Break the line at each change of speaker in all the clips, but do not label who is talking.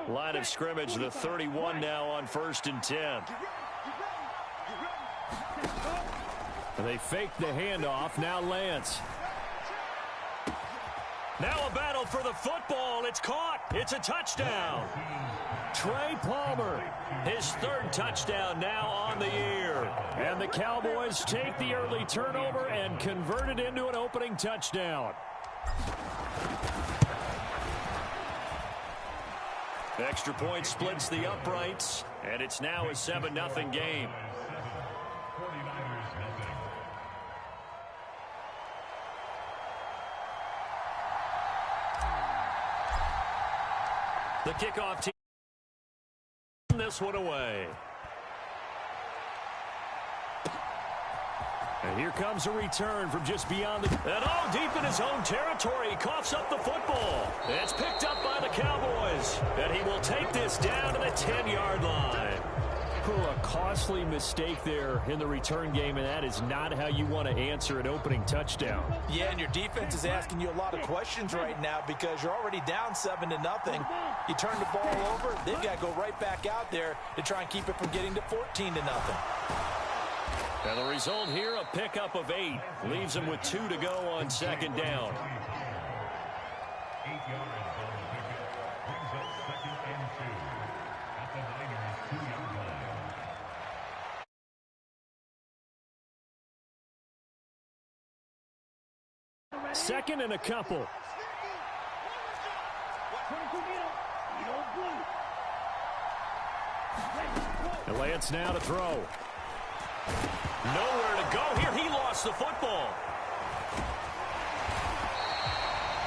Line of scrimmage, the 31 now on 1st and 10. They fake the handoff. Now Lance. Now a battle for the football. It's caught. It's a touchdown. Trey Palmer, his 3rd touchdown now on the year. And the Cowboys take the early turnover and convert it into an opening touchdown. Extra point splits the uprights, and it's now a 7-0 game. The kickoff team this one away. And here comes a return from just beyond the... And deep in his own territory, he coughs up the football. It's picked up by the Cowboys. And he will take this down to the 10-yard line. A costly mistake there in the return game, and that is not how you want to answer an opening touchdown.
Yeah, and your defense is asking you a lot of questions right now because you're already down 7-0. You turn the ball over, they've got to go right back out there to try and keep it from getting to 14-0.
And the result here, a pickup of 8. Leaves them with 2 to go on 2nd down.
8 yards on the pickup. Brings up 2nd and 2. At the Niners' 2-yard line.
2nd and a couple. And Lance now to throw. Nowhere to go here. He lost the football.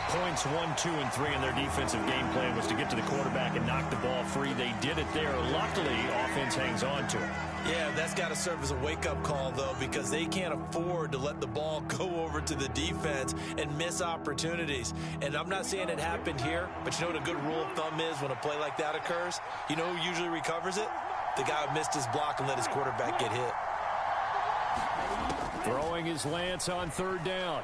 Points 1, 2, and 3 in their defensive game plan was to get to the quarterback and knock the ball free. They did it there. Luckily, offense hangs on to it.
Yeah, that's got to serve as a wake-up call, though, because they can't afford to let the ball go over to the defense and miss opportunities. And I'm not saying it happened here, but you know what a good rule of thumb is when a play like that occurs? You know who usually recovers it? The guy who missed his block and let his quarterback get hit.
Throwing his Lance on 3rd down.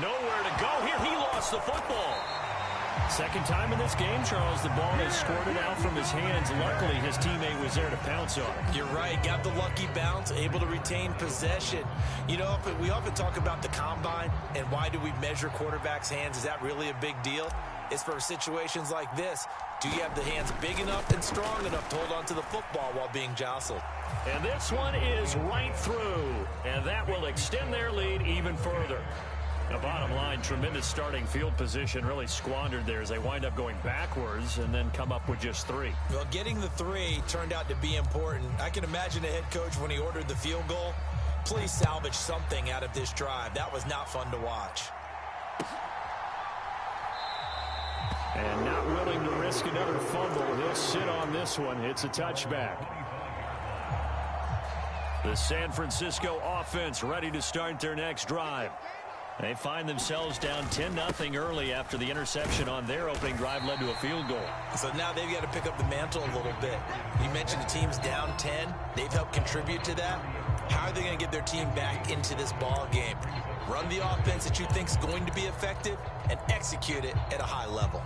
Nowhere to go here. He lost the football. Second time in this game, Charles, the ball is squirted out from his hands. Luckily, his teammate was there to pounce on it.
You're right. Got the lucky bounce, able to retain possession. You know, we often talk about the combine and why do we measure quarterbacks' hands. Is that really a big deal? It's for situations like this. Do you have the hands big enough and strong enough to hold on to the football while being jostled?
And this one is right through. And that will extend their lead even further. The bottom line, tremendous starting field position, really squandered there as they wind up going backwards and then come up with just 3.
Well, getting the 3 turned out to be important. I can imagine the head coach when he ordered the field goal. Please salvage something out of this drive. That was not fun to watch.
And not willing to risk another fumble. He'll sit on this one. It's a touchback. The San Francisco offense ready to start their next drive. They find themselves down 10-0 early after the interception on their opening drive led to a field goal.
So now they've got to pick up the mantle a little bit. You mentioned the team's down 10. They've helped contribute to that. How are they going to get their team back into this ball game? Run the offense that you think is going to be effective and execute it at a high level.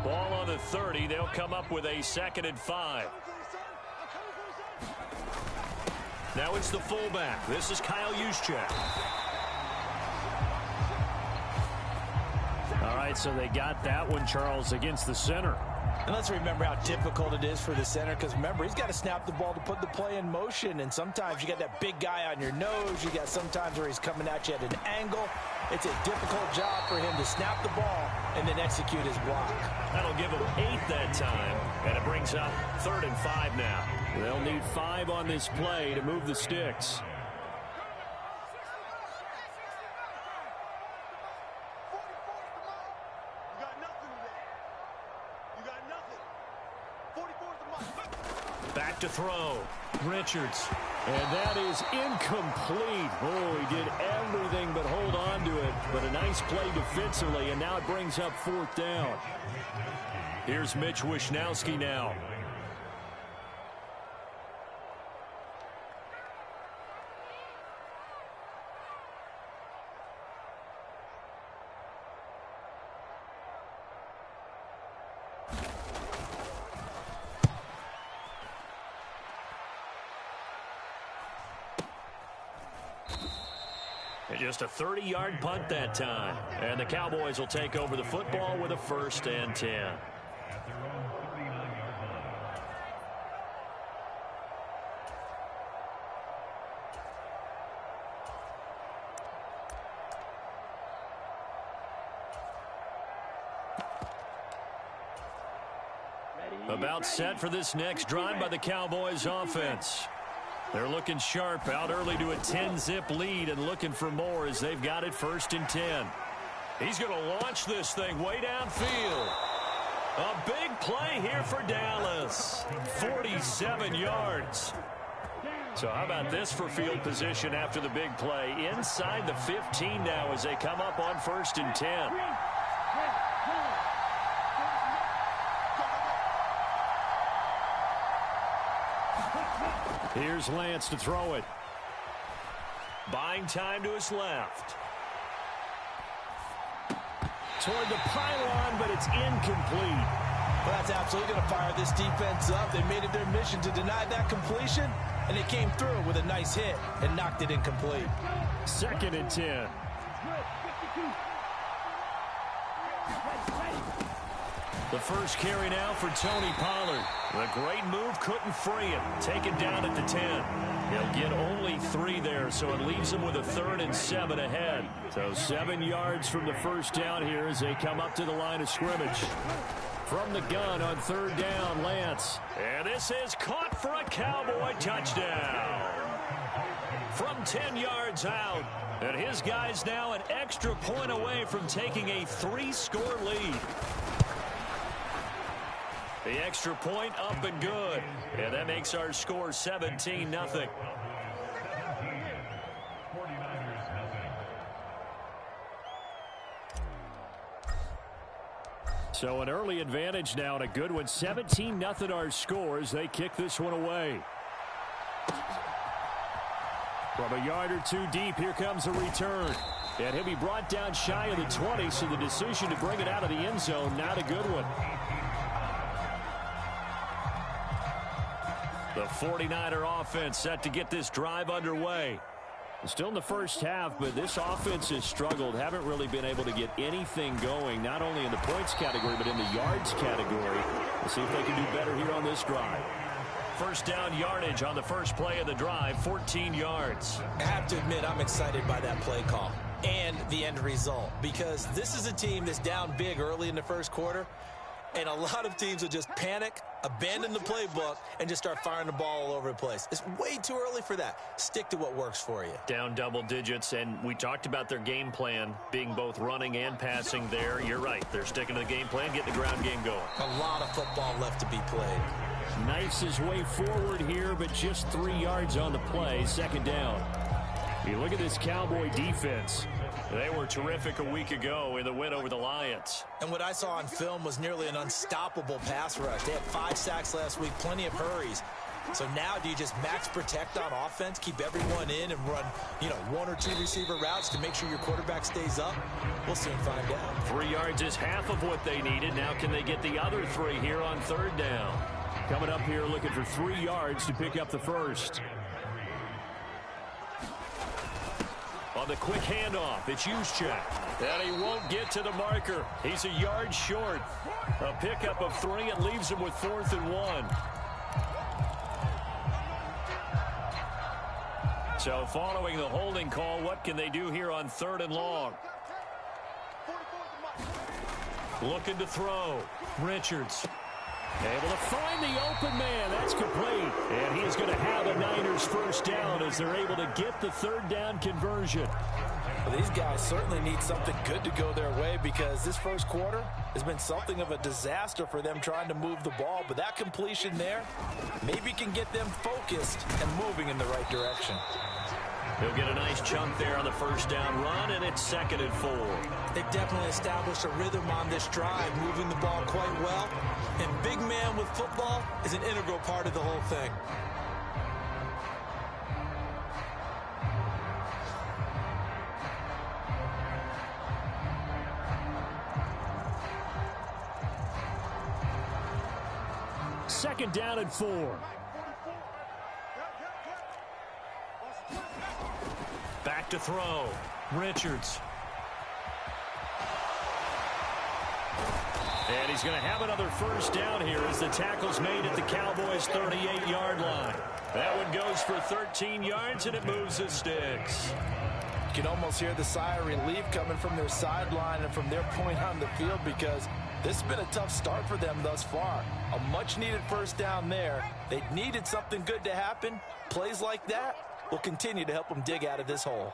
Ball on the 30. They'll come up with a 2nd and 5. Now it's the fullback. This is Kyle Juszczyk. All right, so they got that one, Charles, against the center.
And let's remember how difficult it is for the center, because remember, he's got to snap the ball to put the play in motion, and sometimes you got that big guy on your nose. You got sometimes where he's coming at you at an angle. It's a difficult job for him to snap the ball and then execute his block.
That'll give him 8 that time, and it brings up 3rd and 5 now. They'll need 5 on this play to move the sticks. Back to throw. Richards. And that is incomplete. Oh, he did everything but hold on to it. But a nice play defensively, and now it brings up 4th down. Here's Mitch Wishnowsky now. Just a 30-yard punt that time. And the Cowboys will take over the football with a 1st and 10.
At their own 39-yard line.
About set for this next drive by the Cowboys offense. They're looking sharp, out early to a 10-zip lead and looking for more as they've got it 1st and 10. He's going to launch this thing way downfield. A big play here for Dallas. 47 yards. So how about this for field position after the big play? Inside the 15 now as they come up on 1st and 10. Here's Lance to throw it. Buying time to his left. Toward the pylon, but it's incomplete.
Well, that's absolutely going to fire this defense up. They made it their mission to deny that completion, and it came through with a nice hit and knocked it incomplete.
2nd and 10. The first carry now for Tony Pollard. The great move couldn't free him. Taken down at the 10. He'll get only 3 there, so it leaves him with a 3rd and 7 ahead. So 7 yards from the first down here as they come up to the line of scrimmage. From the gun on 3rd down, Lance. And this is caught for a Cowboy touchdown. From 10 yards out. And his guys now an extra point away from taking a 3-score lead. The extra point up and good. And that makes our score 17-0.
49ers,
So an early advantage now and a good one. 17-0 our score as they kick this one away. From a yard or 2 deep, here comes a return. And he'll be brought down shy of the 20, so the decision to bring it out of the end zone, not a good one. The 49er offense set to get this drive underway. Still in the first half, but this offense has struggled. Haven't really been able to get anything going, not only in the points category, but in the yards category. We'll see if they can do better here on this drive. First down yardage on the first play of the drive, 14 yards.
I have to admit, I'm excited by that play call and the end result, because this is a team that's down big early in the first quarter, and a lot of teams will just panic, abandon the playbook, and just start firing the ball all over the place. It's way too early for that. Stick to what works for you.
Down double digits, and we talked about their game plan being both running and passing there. You're right. They're sticking to the game plan, getting the ground game going.
A lot of football left to be played.
Knifes his way forward here, but just 3 yards on the play. 2nd down. You look at this Cowboy defense. They were terrific a week ago in the win over the Lions.
And what I saw on film was nearly an unstoppable pass rush. They had 5 sacks last week, plenty of hurries. So now do you just max protect on offense, keep everyone in and run, 1 or 2 receiver routes to make sure your quarterback stays up? We'll soon find out.
3 yards is half of what they needed. Now can they get the other 3 here on 3rd down? Coming up here looking for 3 yards to pick up the first. On the quick handoff, it's Juszczyk. And he won't get to the marker. He's a yard short. A pickup of 3 and leaves him with 4th and 1. So following the holding call, what can they do here on 3rd and long? Looking to throw. Richards. Able to find the open man. That's complete. And he is going to have a Niners first down as they're able to get the 3rd down conversion.
Well, these guys certainly need something good to go their way, because this first quarter has been something of a disaster for them trying to move the ball. But that completion there maybe can get them focused and moving in the right direction.
He'll get a nice chunk there on the first down run, and it's 2nd and 4.
They've definitely established a rhythm on this drive, moving the ball quite well. And big man with football is an integral part of the whole thing.
Second down and 4. Back to throw. Richards. And he's going to have another first down here as the tackle's made at the Cowboys' 38-yard line. That one goes for 13 yards, and it moves the sticks.
You can almost hear the sigh of relief coming from their sideline and from their point on the field, because this has been a tough start for them thus far. A much-needed first down there. They needed something good to happen. Plays like that will continue to help them dig out of this hole.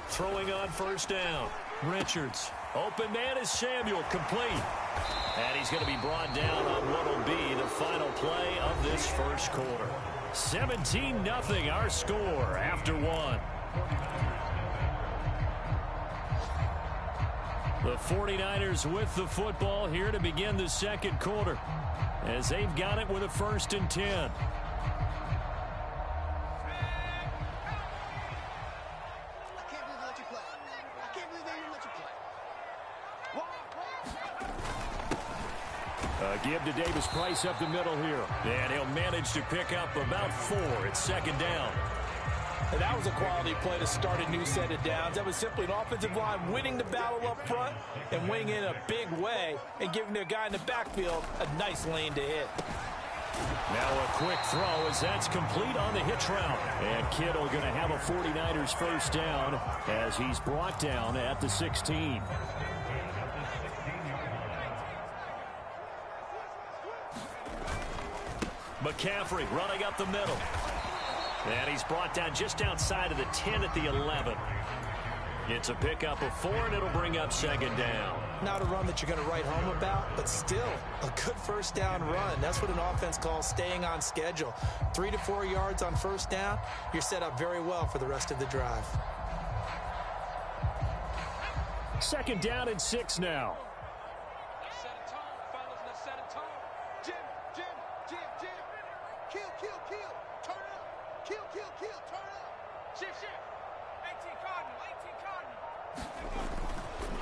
Throwing on first down. Richards. Open man is Samuel. Complete. And he's going to be brought down on what will be the final play of this first quarter. 17-0 our score after one. The 49ers with the football here to begin the second quarter, as they've got it with a 1st and 10. Give to Davis Price up the middle here. And he'll manage to pick up about 4. It's 2nd down.
And that was a quality play to start a new set of downs. That was simply an offensive line winning the battle up front and winning in a big way and giving their guy in the backfield a nice lane to hit.
Now a quick throw as that's complete on the hitch route. And Kittle going to have a 49ers first down as he's brought down at the 16. McCaffrey running up the middle. And he's brought down just outside of the 10 at the 11. It's a pickup of 4, and it'll bring up 2nd down.
Not a run that you're going to write home about, but still a good first down run. That's what an offense calls staying on schedule. 3 to 4 yards on first down, you're set up very well for the rest of the drive.
2nd down and 6 now.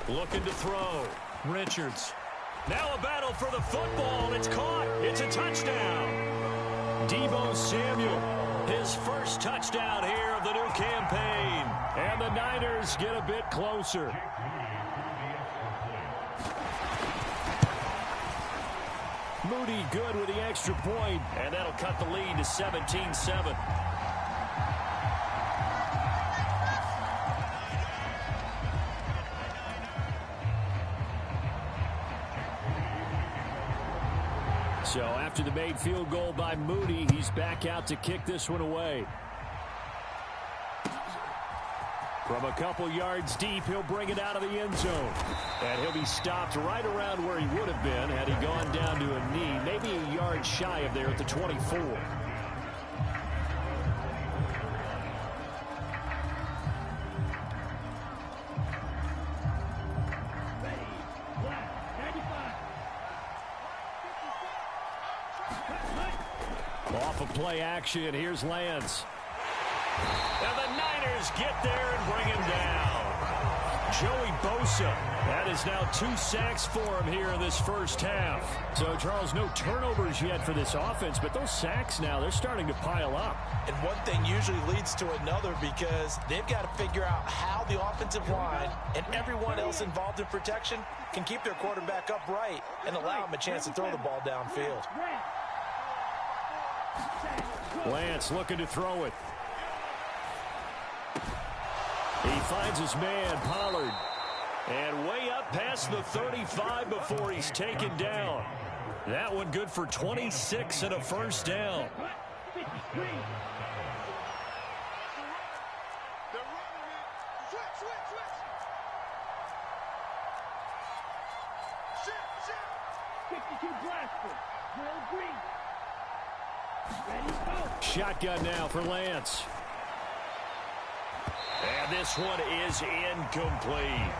Looking to throw. Richards. Now a battle for the football. It's caught. It's a touchdown. Deebo Samuel. His first touchdown here of the new campaign. And the Niners get a bit closer. Moody good with the extra point. And that'll cut the lead to 17-7. So after the made field goal by Moody, he's back out to kick this one away. From a couple yards deep, he'll bring it out of the end zone. And he'll be stopped right around where he would have been had he gone down to a knee, maybe a yard shy of there at the 24. Off of play action, here's Lance. And the Niners get there and bring him down. Joey Bosa. That is now 2 sacks for him here in this first half. So, Charles, no turnovers yet for this offense, but those sacks now, they're starting to pile up.
And one thing usually leads to another, because they've got to figure out how the offensive line and everyone else involved in protection can keep their quarterback upright and allow him a chance to throw the ball downfield.
Lance looking to throw it. He finds his man, Pollard. And way up past the 35 before he's taken down. That one good for 26 and a first down. Shotgun now for Lance. And this one is incomplete.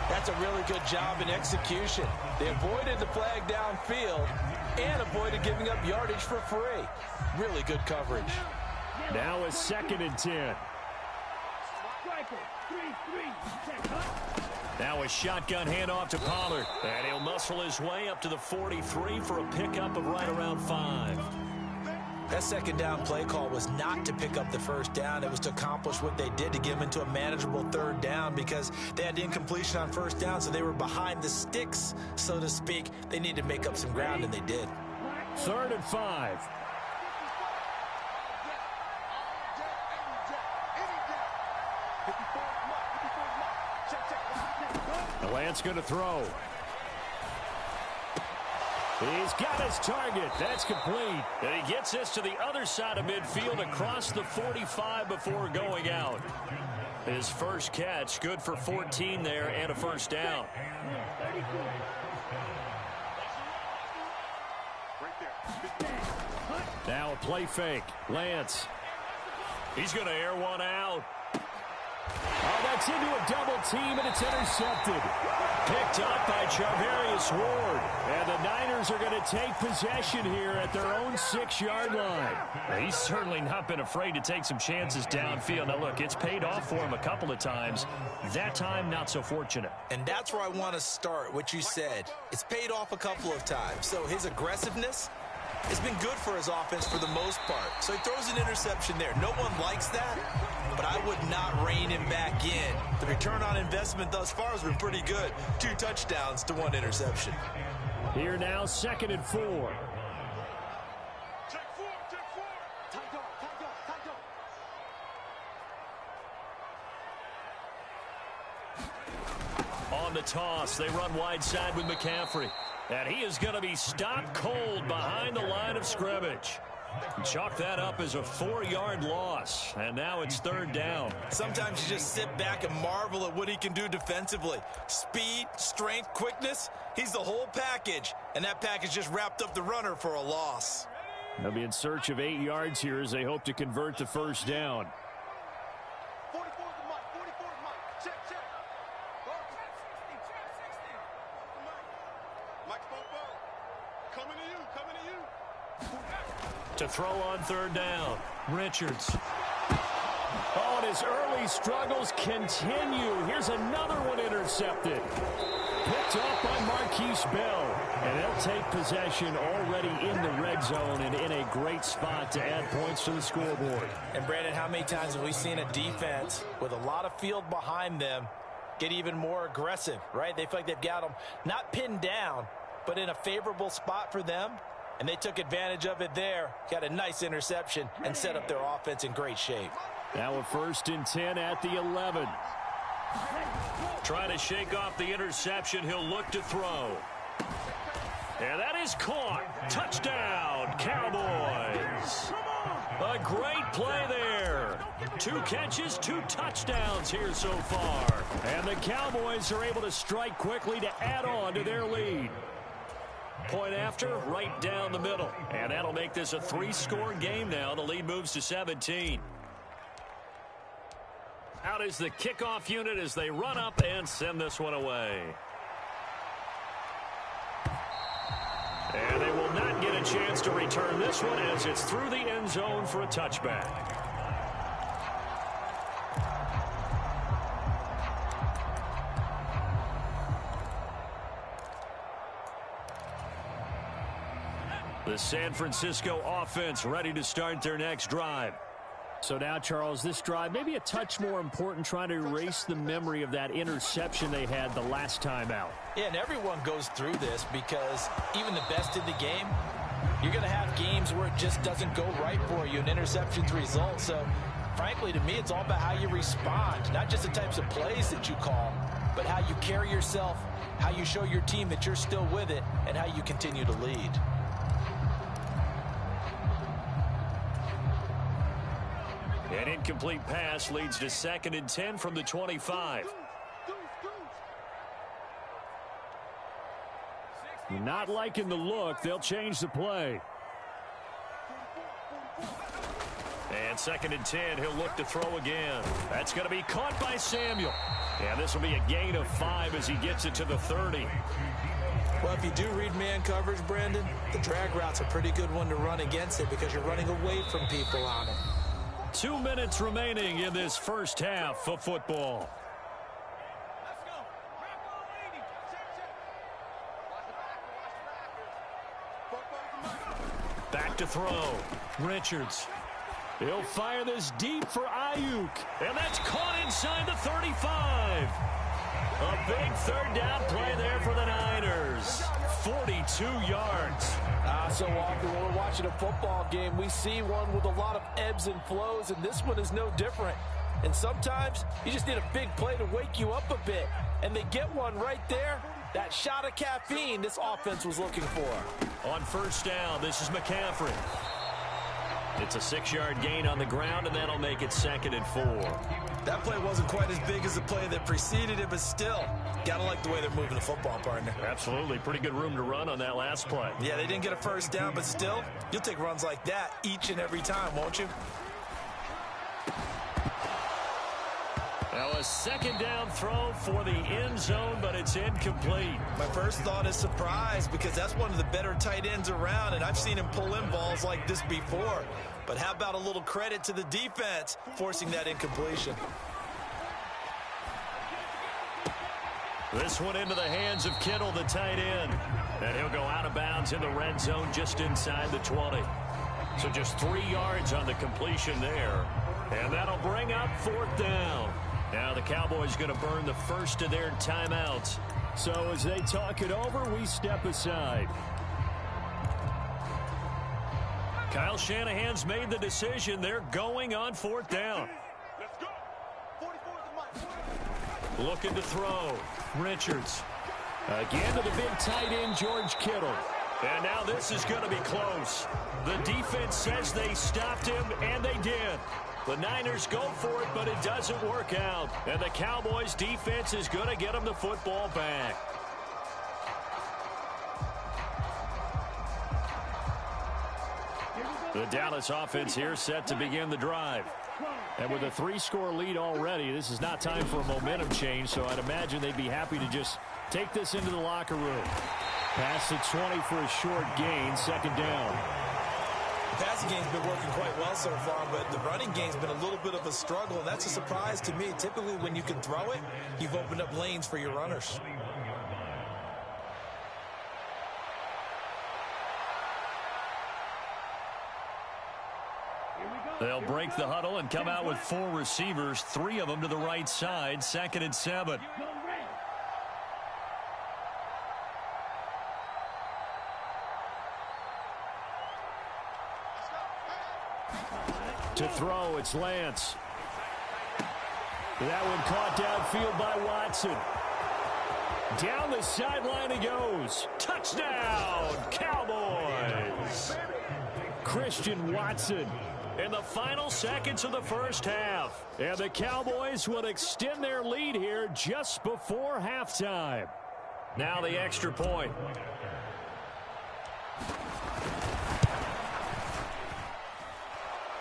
That's a really good job in execution. They avoided the flag downfield and avoided giving up yardage for free. Really good coverage.
Now a 2nd and 10. Now a shotgun handoff to Pollard. And he'll muscle his way up to the 43 for a pickup of right around 5.
That second down play call was not to pick up the first down. It was to accomplish what they did to get them into a manageable third down because they had incompletion on first down, so they were behind the sticks, so to speak. They needed to make up some ground, and they did.
3rd and 5. Lance going to throw. He's got his target. That's complete. And he gets this to the other side of midfield across the 45 before going out. His first catch, good for 14 there and a first down. Now a play fake. Lance. He's going to air one out. Oh, that's into a double team, and it's intercepted. Picked up by Charvarius Ward. And the Niners are going to take possession here at their own 6-yard line. He's certainly not been afraid to take some chances downfield. Now, look, it's paid off for him a couple of times. That time, not so fortunate.
And that's where I want to start, what you said. It's paid off a couple of times. So his aggressiveness has been good for his offense for the most part. So he throws an interception there. No one likes that, but I would not rein him back in. The return on investment thus far has been pretty good. 2 touchdowns to 1 interception.
Here now, 2nd and 4. On the toss, they run wide side with McCaffrey. And he is going to be stopped cold behind the line of scrimmage. Chalk that up as a 4-yard loss. And now it's 3rd down.
Sometimes you just sit back and marvel at what he can do defensively. Speed, strength, quickness. He's the whole package. And that package just wrapped up the runner for a loss.
They'll be in search of 8 yards here as they hope to convert the first down. To throw on 3rd down, Richards. Oh, and his early struggles continue. Here's another one intercepted. Picked up by Marquise Bell. And they'll take possession already in the red zone and in a great spot to add points to the scoreboard.
And, Brandon, how many times have we seen a defense with a lot of field behind them get even more aggressive, right? They feel like they've got them not pinned down, but in a favorable spot for them. And they took advantage of it there. Got a nice interception and set up their offense in great shape.
Now a 1st and 10 at the 11. Trying to shake off the interception. He'll look to throw. And that is caught. Touchdown, Cowboys. A great play there. 2 catches, 2 touchdowns here so far. And the Cowboys are able to strike quickly to add on to their lead. Point after, right down the middle. And that'll make this a 3-score game now. The lead moves to 17. Out is the kickoff unit as they run up and send this one away. And they will not get a chance to return this one as it's through the end zone for a touchback. The San Francisco offense ready to start their next drive. So now, Charles, this drive may be a touch more important, trying to erase the memory of that interception they had the last time out.
Yeah, and everyone goes through this because even the best in the game, you're going to have games where it just doesn't go right for you, and interceptions result. So, frankly, to me, it's all about how you respond, not just the types of plays that you call, but how you carry yourself, how you show your team that you're still with it, and how you continue to lead.
An incomplete pass leads to 2nd and 10 from the 25. Not liking the look. They'll change the play. And 2nd and 10. He'll look to throw again. That's going to be caught by Samuel. And this will be a gain of 5 as he gets it to the 30.
Well, if you do read man coverage, Brandon, the drag route's a pretty good one to run against it because you're running away from people on it.
2 minutes remaining in this first half of football. Back to throw. Richards. He'll fire this deep for Ayuk. And that's caught inside the 35. A big third down play there for the Niners. 42 yards.
So often when we're watching a football game, we see one with a lot of ebbs and flows, and this one is no different. And sometimes you just need a big play to wake you up a bit. And they get one right there. That shot of caffeine this offense was looking for.
On first down, this is McCaffrey. It's a 6-yard gain on the ground, and that'll make it 2nd and 4.
That play wasn't quite as big as the play that preceded it, but still, gotta like the way they're moving the football, partner.
Absolutely. Pretty good room to run on that last play.
Yeah, they didn't get a first down, but still, you'll take runs like that each and every time, won't you?
Now a 2nd down throw for the end zone, but it's incomplete.
My first thought is surprise, because that's one of the better tight ends around, and I've seen him pull in balls like this before. But how about a little credit to the defense forcing that incompletion?
This one into the hands of Kittle, the tight end. And he'll go out of bounds in the red zone just inside the 20. So just 3 yards on the completion there. And that'll bring up 4th down. Now the Cowboys going to burn the first of their timeouts. So as they talk it over, we step aside. Kyle Shanahan's made the decision. They're going on 4th down.
Let's go. 44 is the mark.
Looking to throw. Richards. Again to the big tight end, George Kittle. And now this is going to be close. The defense says they stopped him, and they did. The Niners go for it, but it doesn't work out. And the Cowboys defense is going to get them the football back. The Dallas offense here set to begin the drive. And with a 3-score lead already, this is not time for a momentum change, so I'd imagine they'd be happy to just take this into the locker room. Past the 20 for a short gain, 2nd down.
The passing game's been working quite well so far, but the running game's been a little bit of a struggle, and that's a surprise to me. Typically, when you can throw it, you've opened up lanes for your runners.
They'll break the huddle and come out with 4 receivers, 3 of them to the right side, 2nd and 7. To throw, it's Lance. That one caught downfield by Watson. Down the sideline he goes. Touchdown, Cowboys! Christian Watson in the final seconds of the first half. And the Cowboys will extend their lead here just before halftime. Now the extra point.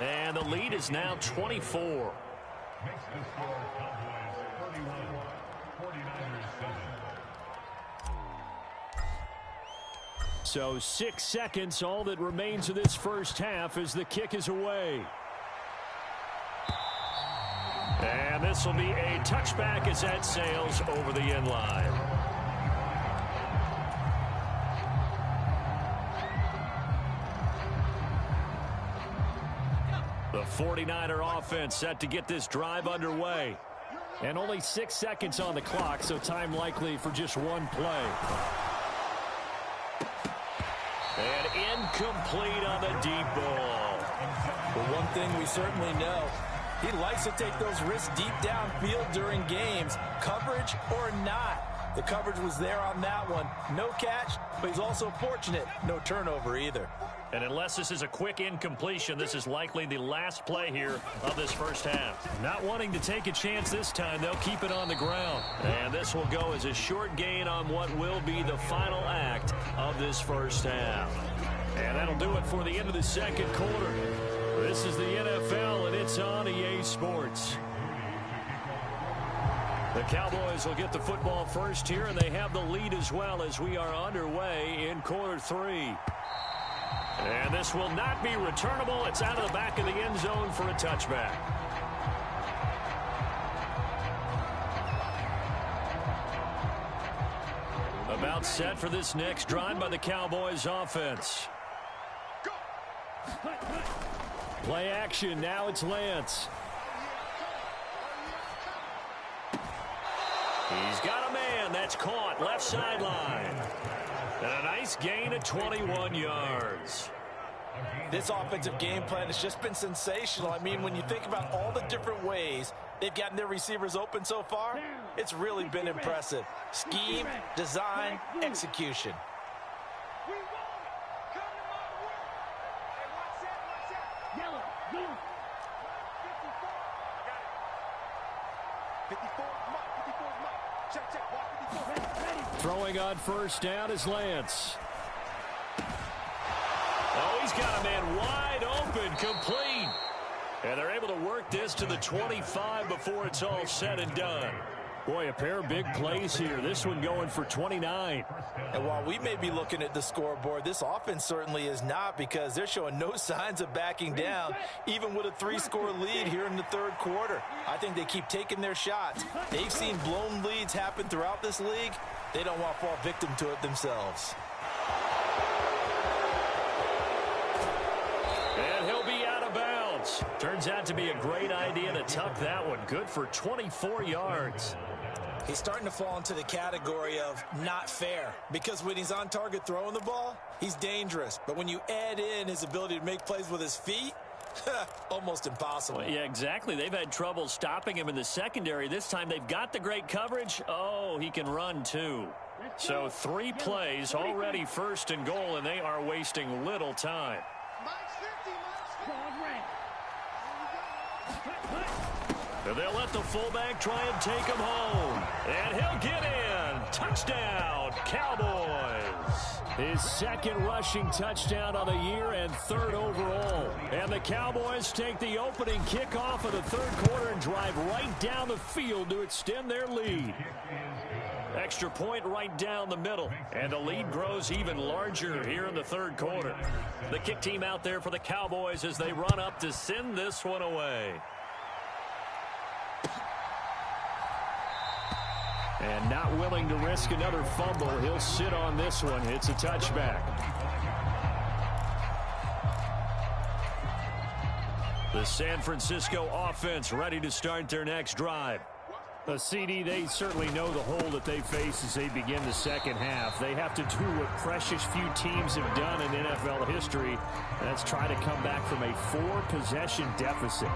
And the lead is now 24.
Makes the score Cowboys 31, 49ers 7.
So 6 seconds, all that remains of this first half as the kick is away. And this will be a touchback as that sails over the end line. The 49er offense set to get this drive underway. And only 6 seconds on the clock, so time likely for just one play. And incomplete on the deep ball.
But one thing we certainly know, he likes to take those risks deep downfield during games, coverage or not. The coverage was there on that one. No catch, but he's also fortunate. No turnover either.
And unless this is a quick incompletion, this is likely the last play here of this first half. Not wanting to take a chance this time, they'll keep it on the ground. And this will go as a short gain on what will be the final act of this first half. And that'll do it for the end of the second quarter. This is the NFL, and it's on EA Sports. The Cowboys will get the football first here, and they have the lead as well as we are underway in quarter 3. And this will not be returnable. It's out of the back of the end zone for a touchback. About set for this next drive by the Cowboys offense. Play action. Now it's Lance. He's got a man. That's caught. Left sideline. And a nice gain of 21 yards.
This offensive game plan has just been sensational. I mean, when you think about all the different ways they've gotten their receivers open so far, it's really been impressive. Scheme, design, execution.
54, check, check, 54.
Throwing on first down is Lance. Oh, he's got a man wide open, complete. And they're able to work this to the 25 before it's all said and done. Boy, a pair of big plays here. This one going for 29.
And while we may be looking at the scoreboard, this offense certainly is not, because they're showing no signs of backing down, even with a 3-score lead here in the third quarter. I think they keep taking their shots. They've seen blown leads happen throughout this league. They don't want to fall victim to it themselves.
And he'll be out of bounds. Turns out to be a great idea to tuck that one. Good for 24 yards.
He's starting to fall into the category of not fair, because when he's on target throwing the ball, he's dangerous. But when you add in his ability to make plays with his feet, almost impossible.
Well, yeah, exactly. They've had trouble stopping him in the secondary. This time they've got the great coverage. Oh, he can run too. So 3 plays, already first and goal, and they are wasting little time. And they'll let the fullback try and take him home. And he'll get in. Touchdown, Cowboys. His second rushing touchdown of the year and 3rd overall. And the Cowboys take the opening kickoff of the third quarter and drive right down the field to extend their lead. Extra point right down the middle. And the lead grows even larger here in the third quarter. The kick team out there for the Cowboys as they run up to send this one away. And not willing to risk another fumble, he'll sit on this one. It's a touchback. The San Francisco offense ready to start their next drive. CD, they certainly know the hole that they face as they begin the second half. They have to do what precious few teams have done in NFL history, and that's try to come back from a 4-possession deficit.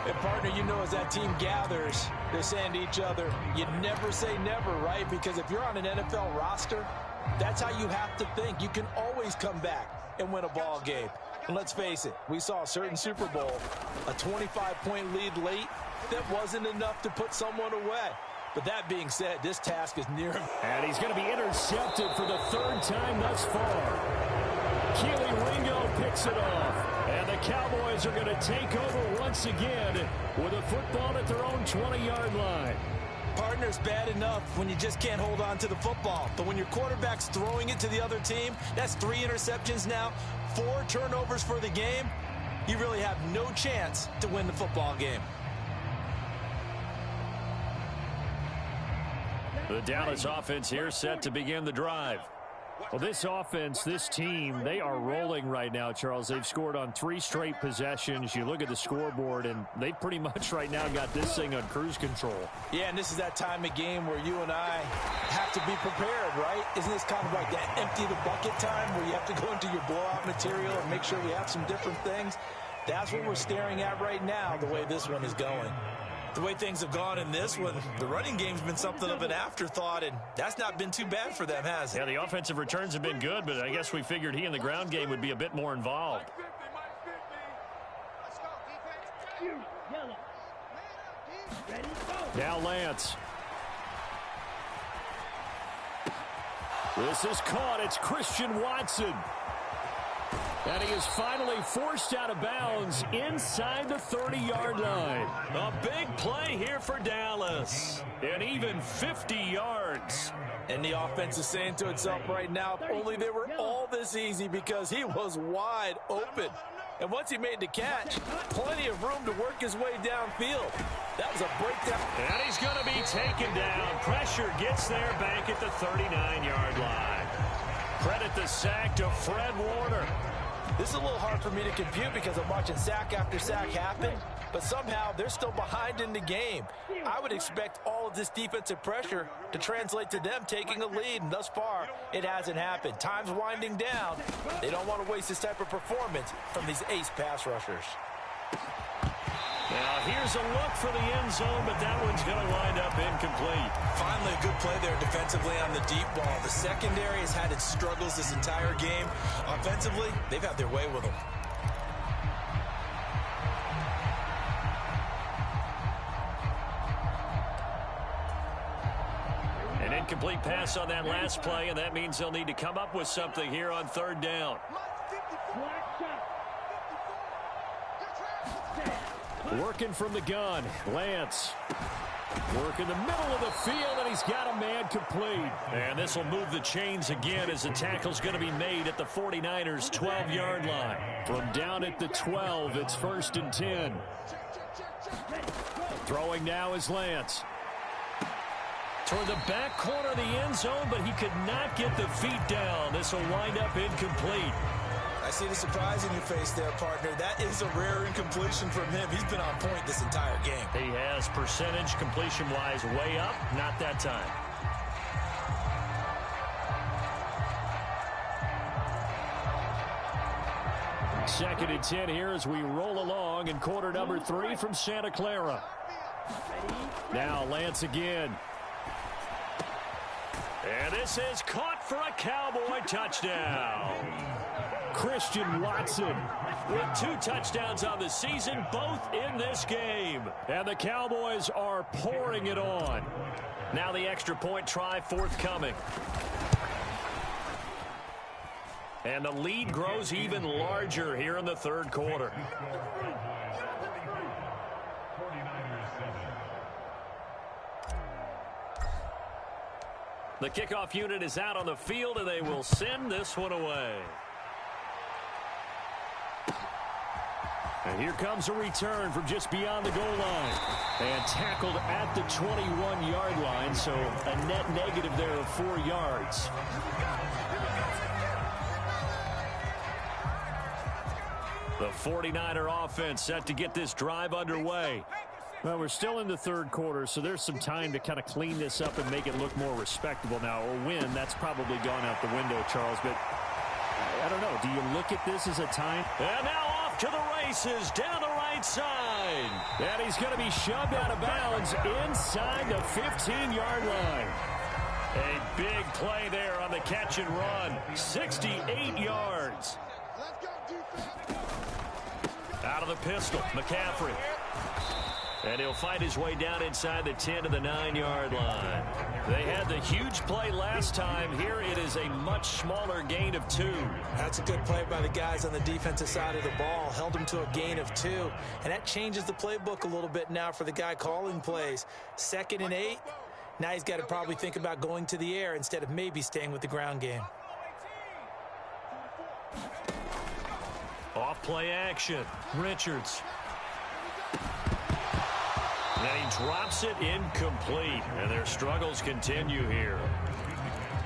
And, partner, you know, as that team gathers, they're saying to each other, you never say never, right? Because if you're on an NFL roster, that's how you have to think. You can always come back and win a ball game. And let's face it, we saw a certain Super Bowl, a 25-point lead late, that wasn't enough to put someone away. But that being said, this task is near him.
And he's going to be intercepted for the 3rd time thus far. Keely Ringo picks it off. And the Cowboys are going to take over once again with a football at their own 20-yard line.
Partner's bad enough when you just can't hold on to the football. But when your quarterback's throwing it to the other team, that's 3 interceptions now, 4 turnovers for the game. You really have no chance to win the football game.
The Dallas offense here set to begin the drive. Well, this offense, this team, they are rolling right now, Charles. They've scored on 3 straight possessions. You look at the scoreboard, and they pretty much right now got this thing on cruise control.
Yeah, and this is that time of game where you and I have to be prepared, right? Isn't this kind of like that empty the bucket time where you have to go into your blowout material and make sure we have some different things? That's what we're staring at right now, the way this one is going. The way things have gone in this one, the running game's been something of an afterthought, and that's not been too bad for them, has it?
Yeah, the offensive returns have been good, but I guess we figured he in the ground game would be a bit more involved. Now Lance. This is caught. It's Christian Watson. And he is finally forced out of bounds inside the 30-yard line. A big play here for Dallas. And even 50 yards.
And the offense is saying to itself right now, if only they were all this easy, because he was wide open. And once he made the catch, plenty of room to work his way downfield. That was a breakdown.
And he's going to be taken down. Pressure gets there back at the 39-yard line. Credit the sack to Fred Warner.
This is a little hard for me to compute because I'm watching sack after sack happen, but somehow they're still behind in the game. I would expect all of this defensive pressure to translate to them taking a lead, and thus far, it hasn't happened. Time's winding down. They don't want to waste this type of performance from these ace pass rushers.
Now, here's a look for the end zone, but that one's going to wind up incomplete.
Finally, a good play there defensively on the deep ball. The secondary has had its struggles this entire game. Offensively, they've had their way with them.
An incomplete pass on that last play, and that means they'll need to come up with something here on third down. Working from the gun, Lance. Work in the middle of the field, and he's got a man complete. And this will move the chains again as the tackle's going to be made at the 49ers' 12-yard line. From down at the 12, it's 1st and 10. Throwing now is Lance. Toward the back corner of the end zone, but he could not get the feet down. This will wind up incomplete.
I see the surprise in your face there, partner. That is a rare incompletion from him. He's been on point this entire game.
He has percentage completion-wise way up, not that time. Second and 10 here as we roll along in quarter number 3 from Santa Clara. Now Lance again. And this is caught for a Cowboy touchdown. Christian Watson with 2 touchdowns on the season, both in this game. And the Cowboys are pouring it on. Now the extra point try forthcoming. And the lead grows even larger here in the third quarter. The kickoff unit is out on the field, and they will send this one away. And here comes a return from just beyond the goal line. And tackled at the 21-yard line, so a net negative there of 4 yards. The 49er offense set to get this drive underway. Well, we're still in the third quarter, so there's some time to kind of clean this up and make it look more respectable. Now, a win, that's probably gone out the window, Charles, but I don't know. Do you look at this as a time? And now off to the races down the right side. And he's going to be shoved out of bounds inside the 15-yard line. A big play there on the catch and run. 68 yards. Out of the pistol, McCaffrey. And he'll fight his way down inside the 10 to the 9-yard line. They had the huge play last time. Here it is a much smaller gain of 2.
That's a good play by the guys on the defensive side of the ball. Held him to a gain of 2. And that changes the playbook a little bit now for the guy calling plays. 2nd and 8. Now he's got to probably think about going to the air instead of maybe staying with the ground game.
Off play action. Richards. And he drops it incomplete. And their struggles continue here.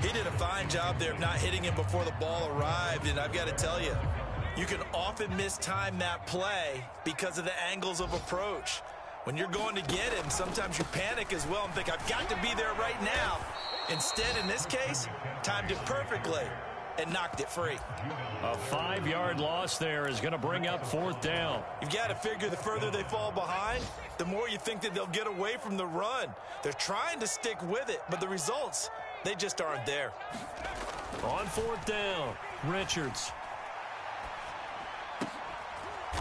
He did a fine job there of not hitting him before the ball arrived. And I've got to tell you, you can often mistime that play because of the angles of approach. When you're going to get him, sometimes you panic as well and think, I've got to be there right now. Instead, in this case, timed it perfectly and knocked it free.
A 5-yard loss there is going to bring up 4th down.
You've got to figure the further they fall behind, the more you think that they'll get away from the run. They're trying to stick with it, but the results, they just aren't there.
On 4th down, Richards.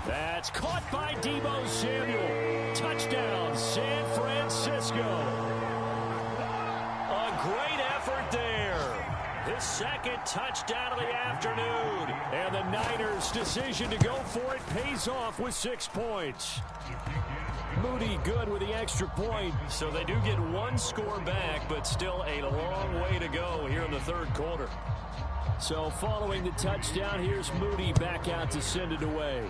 That's caught by Deebo Samuel. Touchdown, San Francisco. A great effort there. His 2nd touchdown of the afternoon. And the Niners' decision to go for it pays off with 6 points. Moody good with the extra point. So they do get 1 score back, but still a long way to go here in the third quarter. So following the touchdown, here's Moody back out to send it away.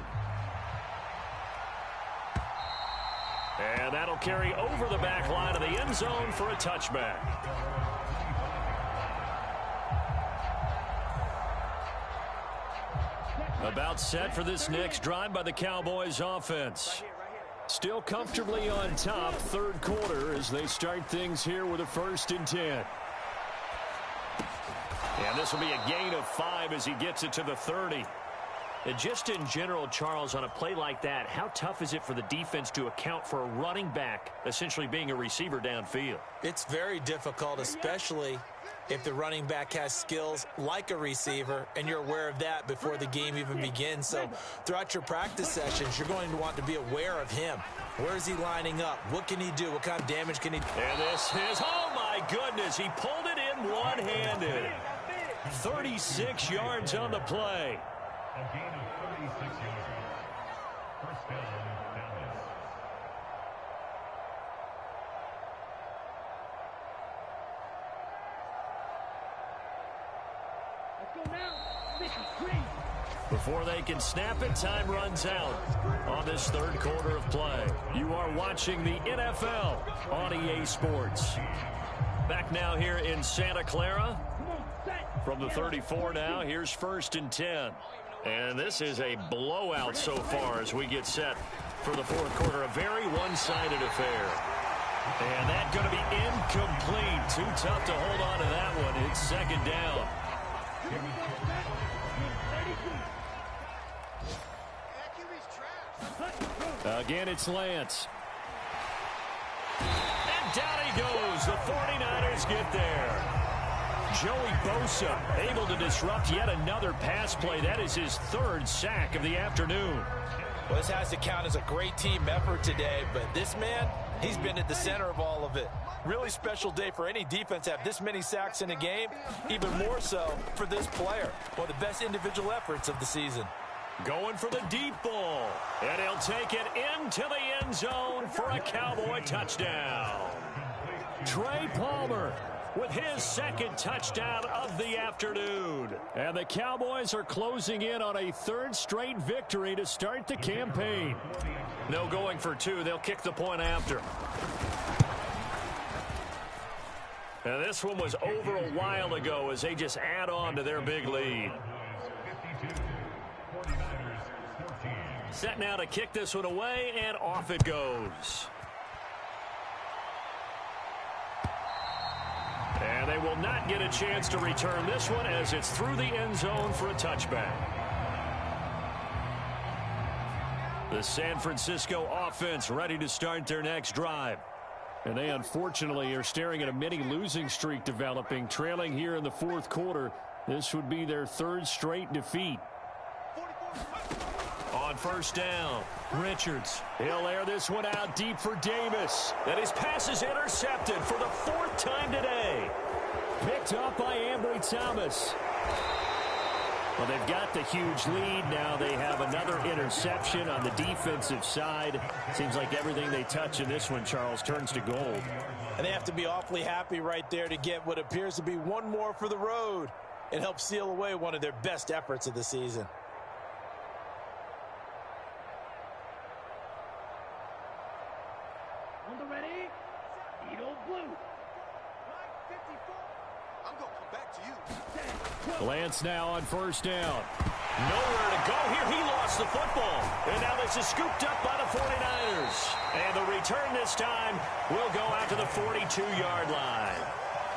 And that'll carry over the back line of the end zone for a touchback. About set for this next drive by the Cowboys offense. Still comfortably on top, third quarter, as they start things here with a 1st and 10. And this will be a gain of 5 as he gets it to the 30. And just in general, Charles, on a play like that, how tough is it for the defense to account for a running back essentially being a receiver downfield?
It's very difficult, especially if the running back has skills like a receiver, and you're aware of that before the game even begins. So throughout your practice sessions, you're going to want to be aware of him. Where is he lining up? What can he do? What kind of damage can he do?
And this is, oh my goodness, he pulled it in one-handed. 36 yards on the play.
A gain of 36 yards. First down, Dallas.
Before they can snap it, time runs out on this third quarter of play. You are watching the NFL on EA Sports. Back now here in Santa Clara. From the 34 now, here's 1st and 10. And this is a blowout so far as we get set for the fourth quarter. A very one-sided affair. And that's going to be incomplete. Too tough to hold on to that one. It's 2nd down. Again, it's Lance. And down he goes. The 49ers get there. Joey Bosa able to disrupt yet another pass play. That is his 3rd sack of the afternoon.
Well, this has to count as a great team effort today, but this man, he's been at the center of all of it. Really special day for any defense to have this many sacks in a game, even more so for this player. One of the best individual efforts of the season.
Going for the deep ball, and he'll take it into the end zone for a Cowboy touchdown. Trey Palmer with his 2nd touchdown of the afternoon. And the Cowboys are closing in on a 3rd straight victory to start the campaign. No going for 2. They'll kick the point after. And this one was over a while ago as they just add on to their big lead. Set now to kick this one away, and off it goes. And they will not get a chance to return this one as it's through the end zone for a touchback. The San Francisco offense ready to start their next drive. And they unfortunately are staring at a mini losing streak developing, trailing here in the fourth quarter. This would be their 3rd straight defeat. On 1st down, Richards. He'll air this one out deep for Davis. And his pass is intercepted for the 4th time today. Picked up by Ambry Thomas. Well, they've got the huge lead. Now they have another interception on the defensive side. Seems like everything they touch in this one, Charles, turns to gold.
And they have to be awfully happy right there to get what appears to be one more for the road. It helps seal away one of their best efforts of the season.
On the ready, Edo Blue. I'm going to come back to you.
Lance now on 1st down. Nowhere to go here. He lost the football. And now this is scooped up by the 49ers. And the return this time will go out to the 42-yard line.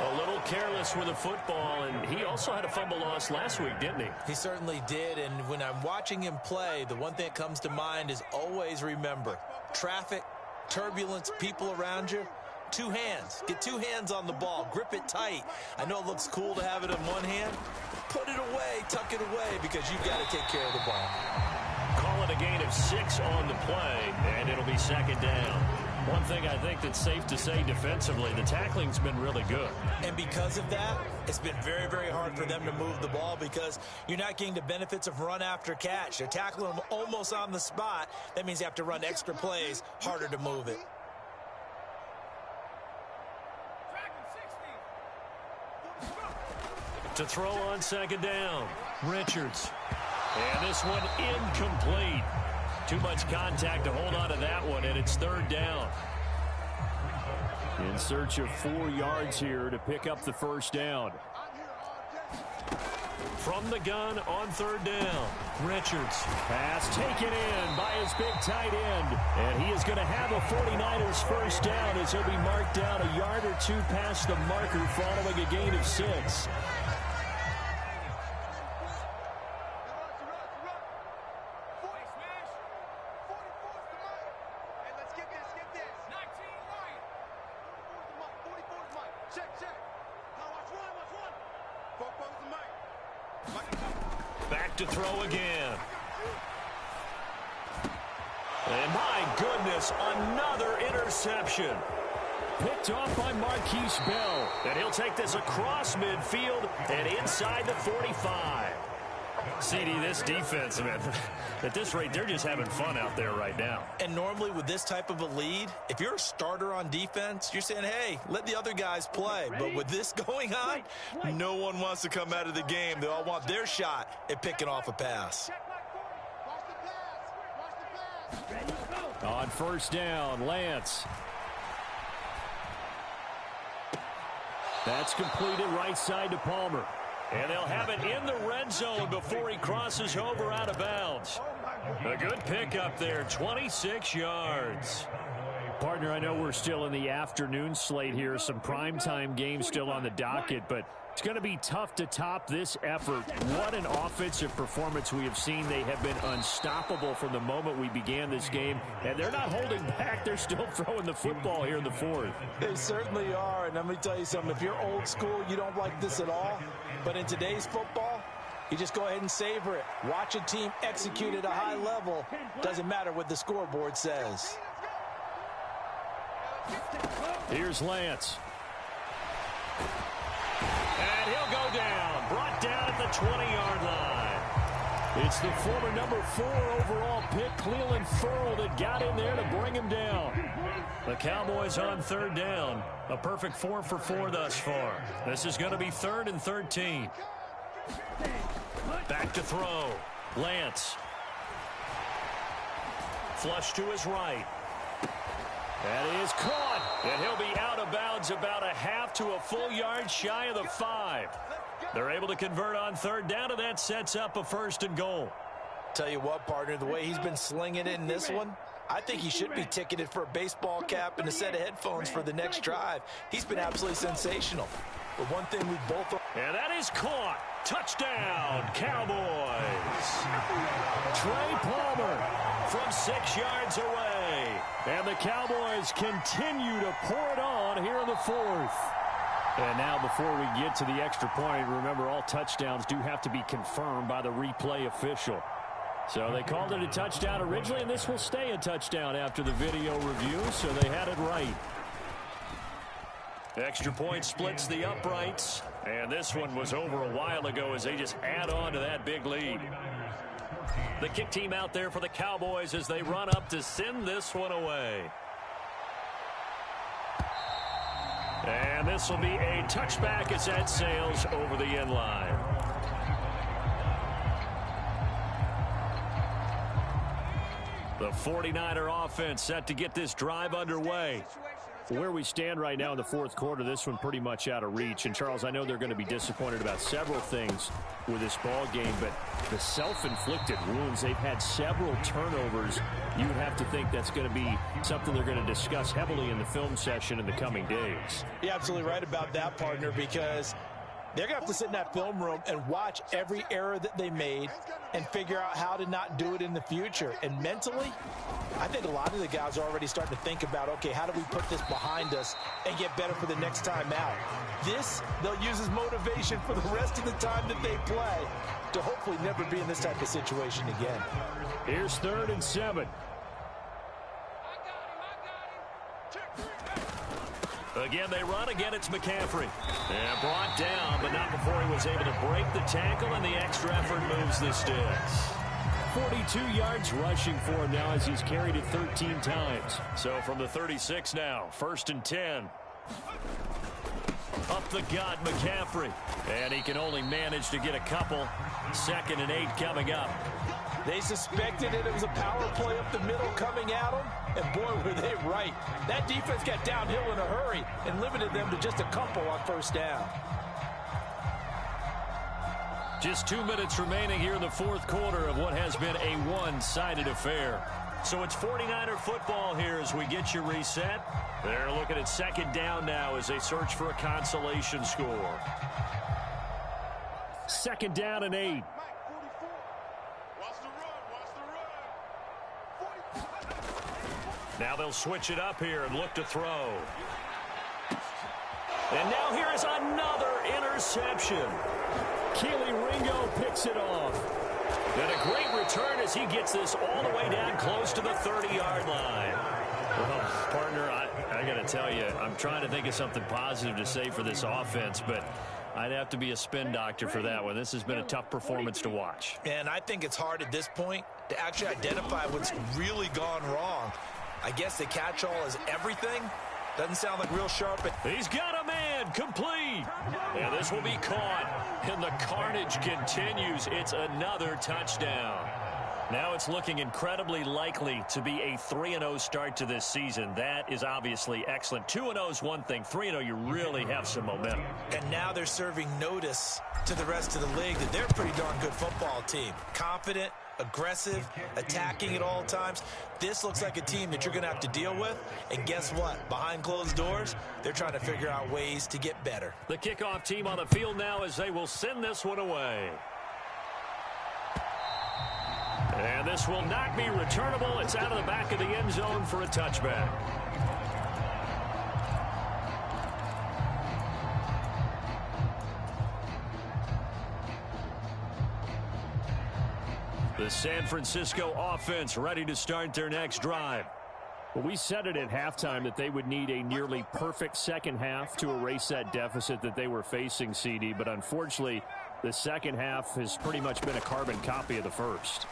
A little careless with the football, and he also had a fumble loss last week, didn't he?
He certainly did, and when I'm watching him play, the one thing that comes to mind is always remember, traffic, turbulence, people around you, 2 hands. Get 2 hands on the ball. Grip it tight. I know it looks cool to have it in one hand. Put it away, tuck it away, because you've got to take care of the ball.
Call it a gain of 6 on the play, and it'll be 2nd down. One thing I think that's safe to say defensively, the tackling's been really good.
And because of that, it's been very, very hard for them to move the ball because you're not getting the benefits of run after catch. They're tackling them almost on the spot. That means you have to run extra plays, harder to move it.
To throw on 2nd down, Richards. And this one incomplete. Too much contact to hold on to that one, and it's 3rd down. In search of 4 yards here to pick up the 1st down. from the gun on third down. Richards. Pass taken in by his big tight end. And he is going to have a 49ers first down as he'll be marked down a yard or two past the marker following a gain of 6. Back to throw again. And my goodness, another interception. Picked off by Marquise Bell. And he'll take this across midfield and inside the 45. CD, this defense, man, at this rate, they're just having fun out there right now.
And normally with this type of a lead, if you're a starter on defense, you're saying, hey, let the other guys play. But with this going on, no one wants to come out of the game. They all want their shot at picking off a pass.
On first down, Lance. That's completed right side to Palmer. And they'll have it in the red zone before he crosses over out of bounds. A good pickup there, 26 yards. Partner, I know we're still in the afternoon slate here. Some primetime games still on the docket, but it's going to be tough to top this effort. What an offensive performance we have seen. They have been unstoppable from the moment we began this game, and they're not holding back. They're still throwing the football here in the fourth.
They certainly are, and let me tell you something. If you're old school, you don't like this at all. But in today's football, you just go ahead and savor it. Watch a team execute at a high level. Doesn't matter what the scoreboard says.
Here's Lance. And he'll go down. Brought down at the 20-yard line. It's the former number 4 overall pick, Cleveland Ferrell, that got in there to bring him down. The Cowboys on third down. A perfect 4 for 4 thus far. This is going to be 3rd and 13. Back to throw. Lance. Flush to his right. That is caught. And he'll be out of bounds about a half to a full yard shy of the 5. They're able to convert on third down, and that sets up a 1st and goal.
Tell you what, partner, the way he's been slinging it in this one, I think he should be ticketed for a baseball cap and a set of headphones for the next drive. He's been absolutely sensational. But one thing we both...
And that is caught. Touchdown, Cowboys. Trey Palmer from 6 yards away. And the Cowboys continue to pour it on here in the 4th. And now before we get to the extra point, remember all touchdowns do have to be confirmed by the replay official. So they called it a touchdown originally, and this will stay a touchdown after the video review, so they had it right. Extra point splits the uprights, and this one was over a while ago as they just add on to that big lead. The kick team out there for the Cowboys as they run up to send this one away. And this will be a touchback as that sails over the end line. The 49er offense set to get this drive underway. Where we stand right now in the 4th quarter, this one pretty much out of reach. And, Charles, I know they're going to be disappointed about several things with this ball game, but the self-inflicted wounds, they've had several turnovers. You would have to think that's going to be something they're going to discuss heavily in the film session in the coming days.
You're absolutely right about that, partner, because they're going to have to sit in that film room and watch every error that they made and figure out how to not do it in the future. And mentally, I think a lot of the guys are already starting to think about, okay, how do we put this behind us and get better for the next time out? This, they'll use as motivation for the rest of the time that they play to hopefully never be in this type of situation again.
Here's 3rd and 7. Again, they run. Again, it's McCaffrey. And brought down, but not before he was able to break the tackle, and the extra effort moves the sticks. 42 yards rushing for him now as he's carried it 13 times. So from the 36 now, 1st and 10. Up the gut, McCaffrey. And he can only manage to get a couple. 2nd and 8 coming up.
They suspected it was a power play up the middle coming at them, and boy, were they right. That defense got downhill in a hurry and limited them to just a couple on 1st down.
Just 2 minutes remaining here in the fourth quarter of what has been a one-sided affair. So it's 49er football here as we get you reset. They're looking at second down now as they search for a consolation score. Second down and 8.
Mike, 44. Watch the run. Watch the run.
Now they'll switch it up here and look to throw. And now here is another interception. Keely Ringo picks it off. And a great return as he gets this all the way down close to the 30-yard line. Well, partner, I got to tell you, I'm trying to think of something positive to say for this offense, but I'd have to be a spin doctor for that one. This has been a tough performance to watch.
And I think it's hard at this point to actually identify what's really gone wrong. I guess the catch-all is everything. Doesn't sound like real sharp.
He's got a man, complete. And this will be caught. And the carnage continues. It's another touchdown. Now it's looking incredibly likely to be a 3-0 start to this season. That is obviously excellent. 2-0 is one thing. 3-0, you really have some momentum.
And now they're serving notice to the rest of the league that they're a pretty darn good football team. Confident, aggressive, attacking at all times. This looks like a team that you're going to have to deal with. And guess what? Behind closed doors, they're trying to figure out ways to get better.
The kickoff team on the field now as they will send this one away. And this will not be returnable. It's out of the back of the end zone for a touchback. The San Francisco offense ready to start their next drive.
Well, we said it at halftime that they would need a nearly perfect second half to erase that deficit that they were facing, CD. But unfortunately, the second half has pretty much been a carbon copy of the first.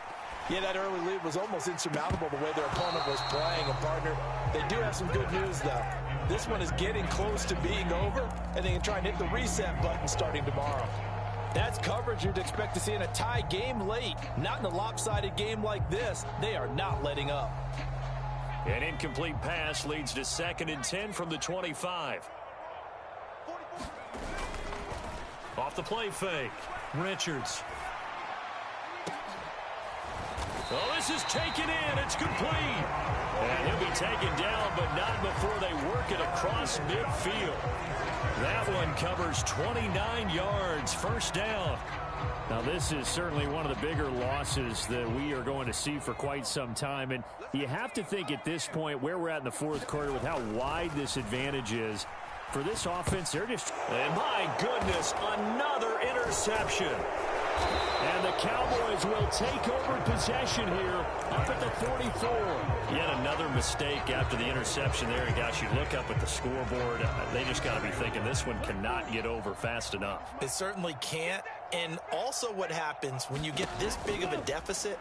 Yeah, that early lead was almost insurmountable the way their opponent was playing. And, partner, they do have some good news, though. This one is getting close to being over, and they can try and hit the reset button starting tomorrow. That's coverage you'd expect to see in a tie game late. Not in a lopsided game like this. They are not letting up.
An incomplete pass leads to 2nd and 10 from the 25. Off the play fake. Richards. Oh, this is taken in. It's complete. And he'll be taken down, but not before they work it across midfield. That one covers 29 yards. First down.
Now, this is certainly one of the bigger losses that we are going to see for quite some time. And you have to think at this point where we're at in the fourth quarter with how wide this advantage is. For this offense, they're just...
And my goodness, another interception.
And the Cowboys will take over possession here up at the 44.
Yet another mistake after the interception there. And gosh, you look up at the scoreboard. They just got to be thinking this one cannot get over fast enough.
It certainly can't. And also what happens when you get this big of a deficit,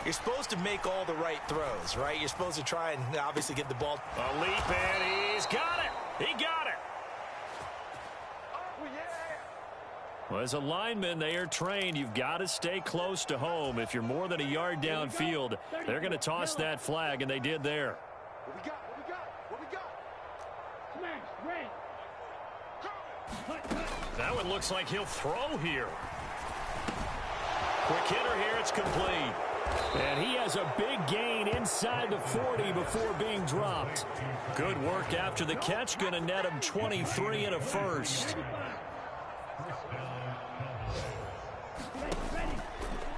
you're supposed to make all the right throws, right? You're supposed to try and obviously get the ball.
A leap, and he's got it. He got it. Well, as a lineman, they are trained. You've got to stay close to home. If you're more than a yard downfield, they're going to toss that flag, and they did there.
What we got? What we got? What we got?
Smash, that one looks like he'll throw here. Quick hitter here. It's complete.
And he has a big gain inside the 40 before being dropped.
Good work after the catch. Going to net him 23 and a first.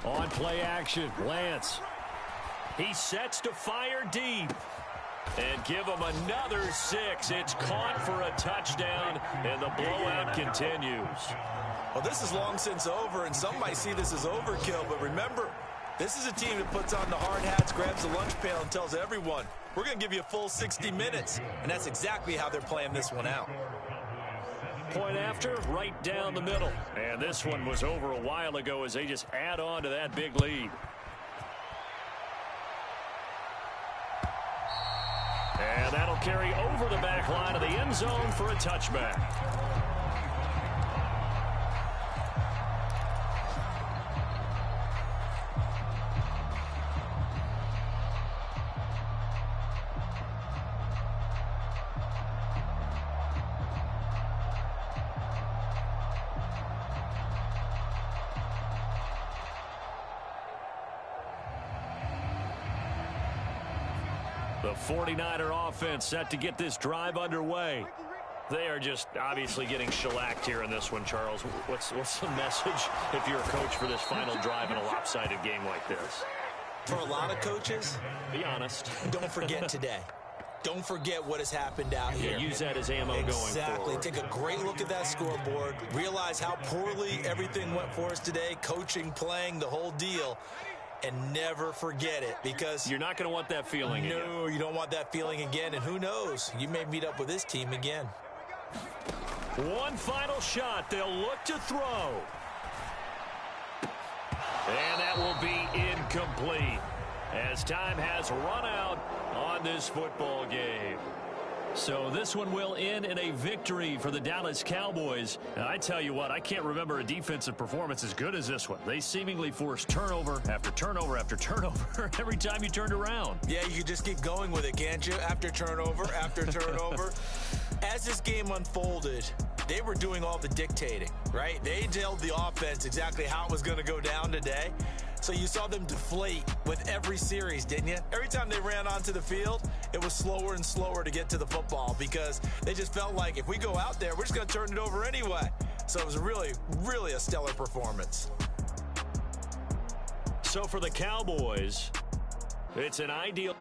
On play action, Lance. He sets to fire deep. And give him another 6. It's caught for a touchdown, and the blowout continues.
Well, this is long since over, and some might see this as overkill. But remember, this is a team that puts on the hard hats, grabs the lunch pail, and tells everyone, we're going to give you a full 60 minutes. And that's exactly how they're playing this one out.
Point after, right down the middle. And this one was over a while ago as they just add on to that big lead. And that'll carry over the back line of the end zone for a touchback. The 49er offense set to get this drive underway. They are just obviously getting shellacked here in this one, Charles. What's the message if you're a coach for this final drive in a lopsided game like this?
For a lot of coaches,
be honest.
Don't forget today. Don't forget what has happened out here.
Use that as ammo going forward.
Exactly. Take a great look at that scoreboard. Realize how poorly everything went for us today. Coaching, playing, the whole deal. And never forget it, because
you're not going to want that feeling again.
No, you don't want that feeling again. And who knows? You may meet up with this team again.
One final shot. They'll look to throw. And that will be incomplete, as time has run out on this football game. So this one will end in a victory for the Dallas Cowboys. And I tell you what, I can't remember a defensive performance as good as this one. They seemingly forced turnover after turnover after turnover every time you turned around.
Yeah, you could just keep going with it, can't you? After turnover, after turnover. As this game unfolded, they were doing all the dictating, right? They told the offense exactly how it was going to go down today. So you saw them deflate with every series, didn't you? Every time they ran onto the field, it was slower and slower to get to the football, because they just felt like if we go out there, we're just going to turn it over anyway. So it was really, really a stellar performance.
So for the Cowboys, it's an ideal